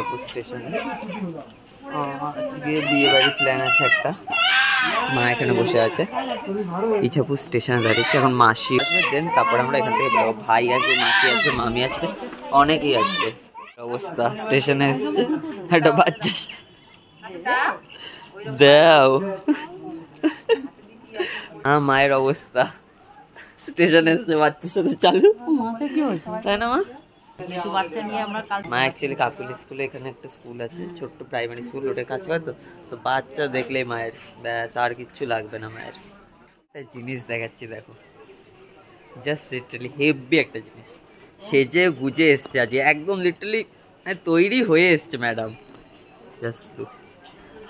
ইছাপুর স্টেশনে। আজকে বিয়ে বাড়ির প্ল্যান আছে একটা, মা এখানে বসে আছে ইছাপুর স্টেশনে দাঁড়িয়েছে। এখন মাসি আসবে, দেন তারপরে আমরা এখান থেকে বেরোবো। ভাই আসবে, মাসি আসবে, মামি আসবে, অনেকেই আসবে। অবস্থা স্টেশনে এসছে একটা বাচ্চা, দাও মায়ের অবস্থা স্টেশনে এসছে বাচ্চার সাথে চালু, তাই না মা? মা অ্যাকচুয়ালি কাকুলি স্কুলে, এখানে একটা স্কুল আছে ছোট্ট প্রাইমারি স্কুল, ওটা কাজ করে। তো বাচ্চা দেখলেই মায়ের ব্যাস, আর কিচ্ছু লাগবে না মায়ের। একটা জিনিস দেখাচ্ছি দেখো, জাস্ট লিটারালি হেভি একটা জিনিস। সেজে গুজে এসছে আজ, একদম লিটারালি তৈরি হয়ে এসছে ম্যাডাম। জাস্ট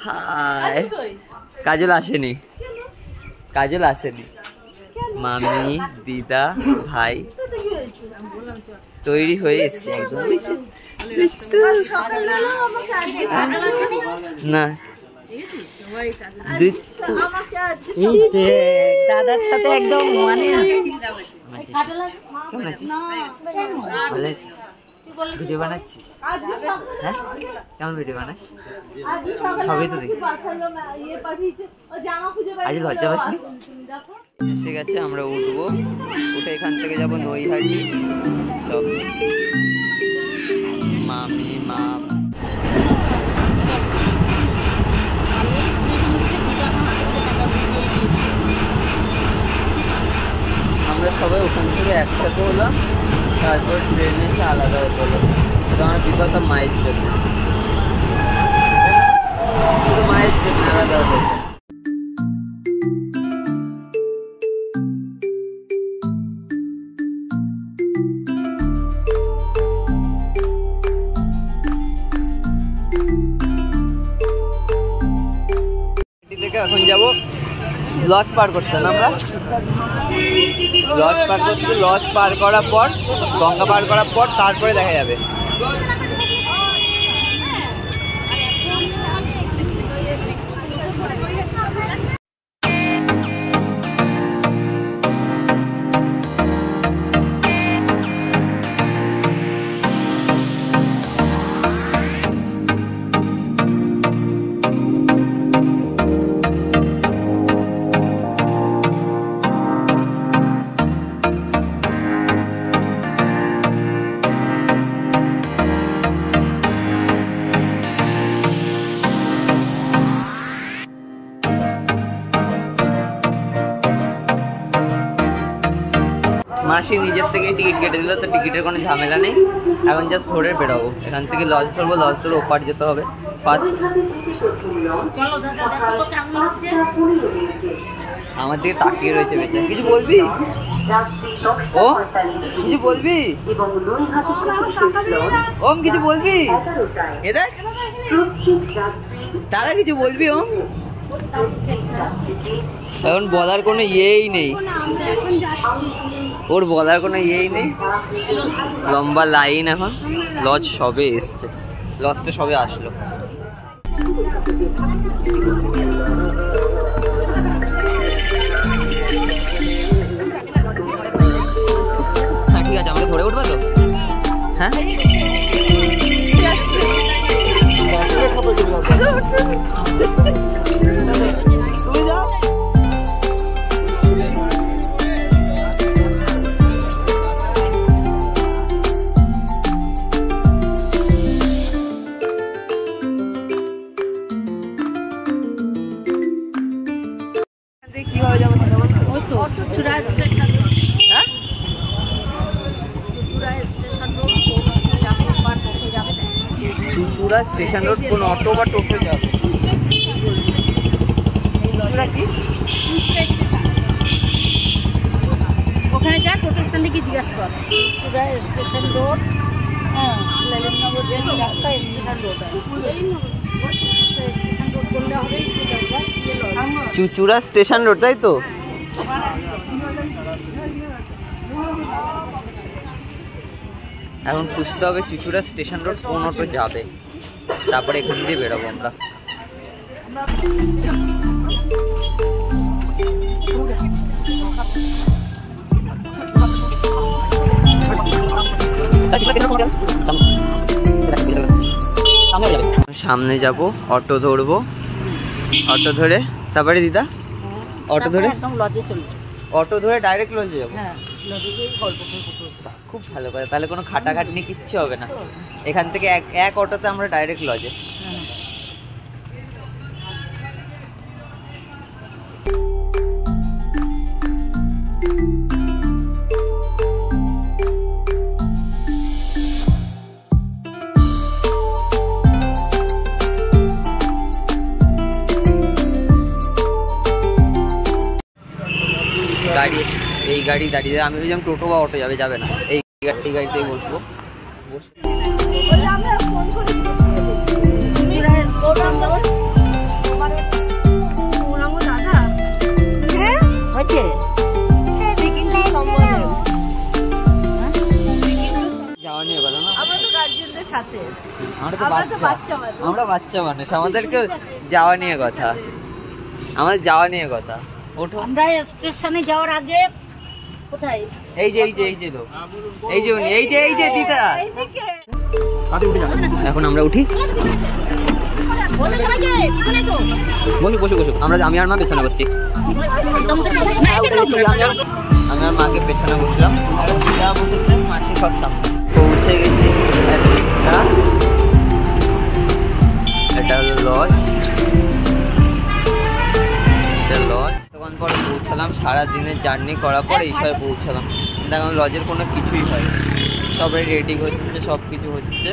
হাই, কাজল আসেনি, কাজল আসেনি, মামি, দিদা, ভাই তৈরি হয়ে এসছে একদম। না দাদার সাথে একদম মানে ভিডিও বানাচ্ছিস? হ্যাঁ, কেমন ভিডিও বানাস? সবই তো দেখি। আজ লজ্জা পাসনি? ঠিক আছে, আমরা উঠবো, উঠে এখান থেকে যাবো নৈহাটি। সব মামি, মা, আমরা সবাই ওখান থেকে একসাথে হলাম, তারপর ট্রেনে এসে আলাদা হতে হলো। তো আমার বিকজ অফ মায়ের জন্য, মায়ের জন্য আলাদা হতে হলো। এখন যাবো লজ পার করতে, না আমরা লজ পার করতে, লজ পার করার পর গঙ্গা পার করার পর তারপরে দেখা যাবে। মাসি নিজের থেকে টিকিট কেটে দিল, তো টিকিটের কোনো ঝামেলা নেই। এখন জাস্ট ধরে বেরোবো, এখান থেকে লজ ধরবো, লজ ধরে ওপার যেতে হবে ফার্স্ট। আমার দিকে তাকিয়ে রয়েছে বেচারা, কিছু বলবি? ও কিছু বলবি? ওম কিছু বলবি? এ দেখ দাদা, কিছু বলবি ওম? এখন বলার কোনো ইয়েই নেই, ওর বলার কোনো ইয়েই নেই। লম্বা লাইন, এখন লজ সবে এসছে, লজটা সবে আসলো। হ্যাঁ ঠিক আছে, আমাকে ধরে উঠবা তো? হ্যাঁ তুমি যাও। কিভাবে যাবো? ওই তো চুচুড়া স্টেশন, হ্যাঁ চুচুড়া স্টেশন রোড কোন অটো বা টোটো যাবে? চুচুড়া কি? ওখানে যা টোটো স্ট্যান্ডে কি জিজ্ঞাসা কর, চুচুড়া স্টেশন রোড। হ্যাঁ, লেলেননগর রাস্তা স্টেশন রোড, স্টেশন রোড বললে হবেই। চুচুড়া স্টেশন রোড, তাই তো? এখন খুঁজতে হবে চুচুড়া স্টেশন রোড কোন অটো যাবে, তারপরে এখান দিয়ে বেরোবো আমরা। সামনে যাব, অটো ধরবো, অটো ধরে তারপরে দিদা অটো ধরে একদম লজে চলবে। অটো ধরে ডাইরেক্ট লজে যাবো? হ্যাঁ, লজে গিয়ে গল্প করবো। খুব ভালো কথা, তাহলে কোনো খাটাখাটনি কিচ্ছু হবে না। এখান থেকে এক অটোতে আমরা ডাইরেক্ট লজে। গাড়ি, এই গাড়ি দাঁড়িয়ে, আমি ভেবেছিলাম টোটো বা অটো যাবে, যাবে না, এই গাড়িতেই বসবো। যাওয়া নিয়ে বলো না, আমরা বাচ্চা মানুষ, আমাদেরকে যাওয়া নিয়ে কথা, আমাদের যাওয়া নিয়ে কথা। ওঠো। আমরা স্টেশনে যাওয়ার আগে কোথায়? এই যে লোক, এই যে উনি, এই যে দিদা। এখন আমরা উঠি, বসু। আমি আর মা পেছনে বসছি, আমি আর মাকে পেছনে বসলাম, মাসি সব সামনে। পৌঁছে গেছি, এটা হলো লজ। তখন পরে পৌঁছালাম, সারাদিনের জার্নি করার পর এই সবে পৌঁছালাম। দেখুন লজের কোনো কিছুই হয়, সবাই রেডি হচ্ছে, সব কিছু হচ্ছে।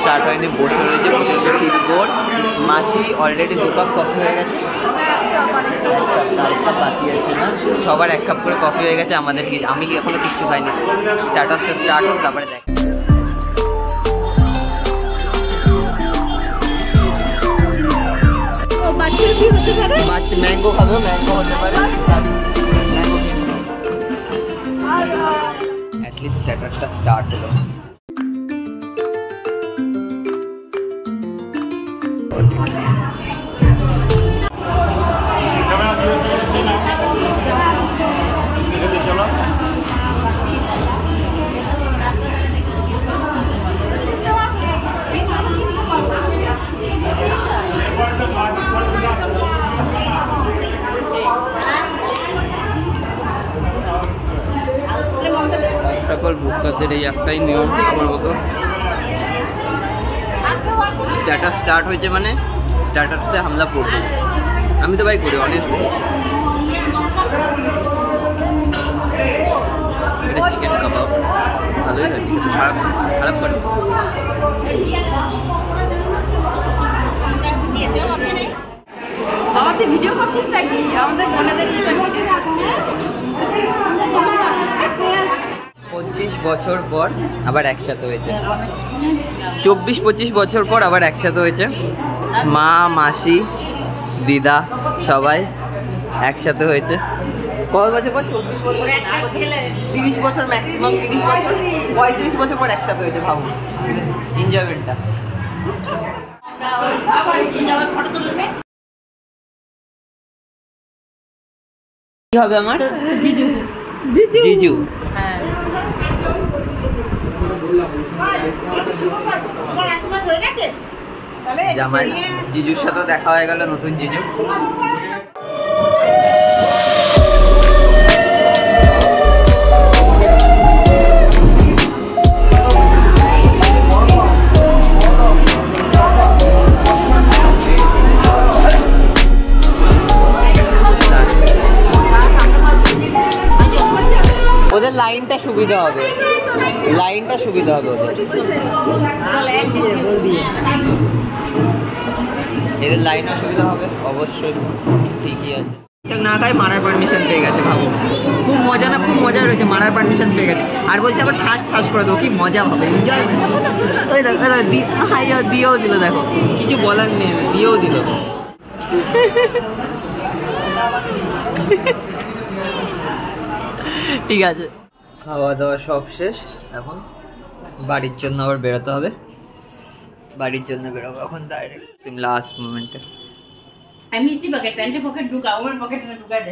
স্টার্ট হয়নি, বসে রয়েছে ঠিক বোর্ড। মাসি অলরেডি 2 কাপ কফি হয়ে গেছে, আরেকটা বাকি আছে না, সবার 1 কাপ করে কফি হয়ে গেছে। আমাদের কি, আমি কি এখনো কিচ্ছু খাইনি। স্টার্টারটা স্টার্ট হোক, তারপরে দেখ। বাচ্চা ম্যাঙ্গো খাবে, ম্যাঙ্গো হতে পারে। অ্যাটলিস্ট স্টার্টারটা স্টার্ট হলো। ভোক্তাদের এই একটাই নিয়ম আমার মতো, স্টার্টার স্টার্ট হয়েছে মানে স্টার্টারসে হামলা পড়বে। আমি তো ভাই করি অনেস্টলি। এটা চিকেন কাবাব, ভালোই লাগে, খারাপ করে। আমাদের ভিডিও করছিস নাকি? আমাদের বোনেদের 25 বছর পর আবার একসাথে হয়েছে, 24-25 বছর পর আবার একসাথে হয়েছে। মা, মাসি, দিদা সবাই একসাথে হয়েছে। কত বছর পর? 24 বছর, 30 বছর ম্যাক্সিমাম, 30 বছর, 35 বছর পর একসাথে হয়েছে। ভাবুন এনজয়মেন্টটা। কি হবে আমার? জিজু। জিজু। হ্যাঁ। জামাই জিজুর সাথে দেখা হয়ে গেল, নতুন জিজু। লাইনটা সুবিধা হবে, লাইনটা সুবিধা হবে ওদের। এদের লাইনও সুবিধা হবে অবশ্যই, ঠিকই আছে। না খাই মারার পারমিশন পেয়ে গেছে, ভাবো খুব মজা না, খুব মজা রয়েছে, মারার পারমিশন পেয়ে গেছে। আর বলছে আবার ঠাস ঠাস করে দেবো, কি মজা হবে, এনজয়মেন্ট। ওই দেখো দিয়েও দিল, দেখো কিছু বলার নেই, দিয়েও দিল। ঠিক আছে, খাওয়া দাওয়া সব শেষ, এখন বাড়ির জন্য আবার বেরোতে হবে। বাড়ির জন্য বেরোবো এখন ডাইরেক্ট, লাস্ট মোমেন্টে। আমি প্যান্টের পকেট ঢুকা, আমার পকেটে ঢুকা দেয়।